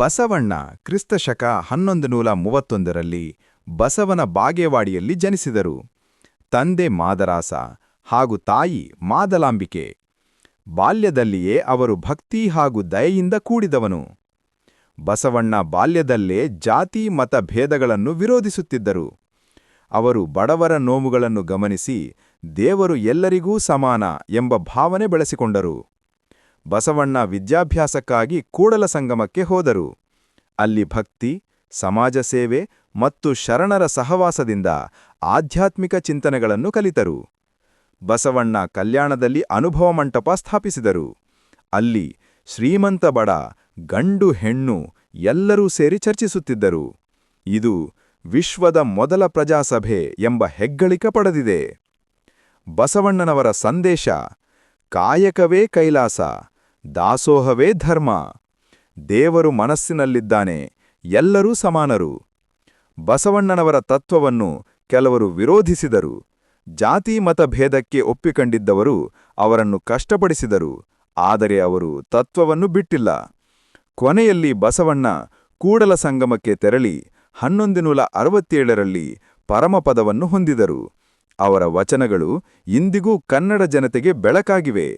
ಬಸವಣ್ಣ ಕ್ರಿಸ್ತಶಕ 1131ರಲ್ಲಿ ಬಸವನ ಬಾಗೇವಾಡಿಯಲ್ಲಿ ಜನಿಸಿದರು. ತಂದೆ ಮಾದರಾಸ ಹಾಗೂ ತಾಯಿ ಮಾದಲಾಂಬಿಕೆ. ಬಾಲ್ಯದಲ್ಲಿಯೇ ಅವರು ಭಕ್ತಿ ಹಾಗೂ ದಯೆಯಿಂದ ಕೂಡಿದವನು. ಬಸವಣ್ಣ ಬಾಲ್ಯದಲ್ಲೇ ಜಾತಿ ಮತ ಭೇದಗಳನ್ನು ವಿರೋಧಿಸುತ್ತಿದ್ದರು. ಅವರು ಬಡವರ ನೋವುಗಳನ್ನು ಗಮನಿಸಿ ದೇವರು ಎಲ್ಲರಿಗೂ ಸಮಾನ ಎಂಬ ಭಾವನೆ ಬೆಳೆಸಿಕೊಂಡರು. ಬಸವಣ್ಣ ವಿದ್ಯಾಭ್ಯಾಸಕ್ಕಾಗಿ ಕೂಡಲಸಂಗಮಕ್ಕೆ ಹೋದರು. ಅಲ್ಲಿ ಭಕ್ತಿ, ಸಮಾಜ ಸೇವೆ ಮತ್ತು ಶರಣರ ಸಹವಾಸದಿಂದ ಆಧ್ಯಾತ್ಮಿಕ ಚಿಂತನೆಗಳನ್ನು ಕಲಿತರು. ಬಸವಣ್ಣ ಕಲ್ಯಾಣದಲ್ಲಿ ಅನುಭವ ಮಂಟಪ ಸ್ಥಾಪಿಸಿದರು. ಅಲ್ಲಿ ಶ್ರೀಮಂತ ಬಡ, ಗಂಡು ಹೆಣ್ಣು ಎಲ್ಲರೂ ಸೇರಿ ಚರ್ಚಿಸುತ್ತಿದ್ದರು. ಇದು ವಿಶ್ವದ ಮೊದಲ ಪ್ರಜಾಸಭೆ ಎಂಬ ಹೆಗ್ಗಳಿಕೆ ಪಡೆದಿದೆ. ಬಸವಣ್ಣನವರ ಸಂದೇಶ: ಕಾಯಕವೇ ಕೈಲಾಸ, ದಾಸೋಹವೇ ಧರ್ಮ. ದೇವರು ಮನಸ್ಸಿನಲ್ಲಿದ್ದಾನೆ, ಎಲ್ಲರೂ ಸಮಾನರು. ಬಸವಣ್ಣನವರ ತತ್ವವನ್ನು ಕೆಲವರು ವಿರೋಧಿಸಿದರು. ಜಾತಿ ಮತ ಭೇದಕ್ಕೆ ಒಪ್ಪಿಕೊಂಡಿದ್ದವರು ಅವರನ್ನು ಕಷ್ಟಪಡಿಸಿದರು. ಆದರೆ ಅವರು ತತ್ವವನ್ನು ಬಿಟ್ಟಿಲ್ಲ. ಕೊನೆಯಲ್ಲಿ ಬಸವಣ್ಣ ಕೂಡಲಸಂಗಮಕ್ಕೆ ತೆರಳಿ 1167ರಲ್ಲಿ ಪರಮಪದವನ್ನು ಹೊಂದಿದರು. ಅವರ ವಚನಗಳು ಇಂದಿಗೂ ಕನ್ನಡ ಜನತೆಗೆ ಬೆಳಕಾಗಿವೆ.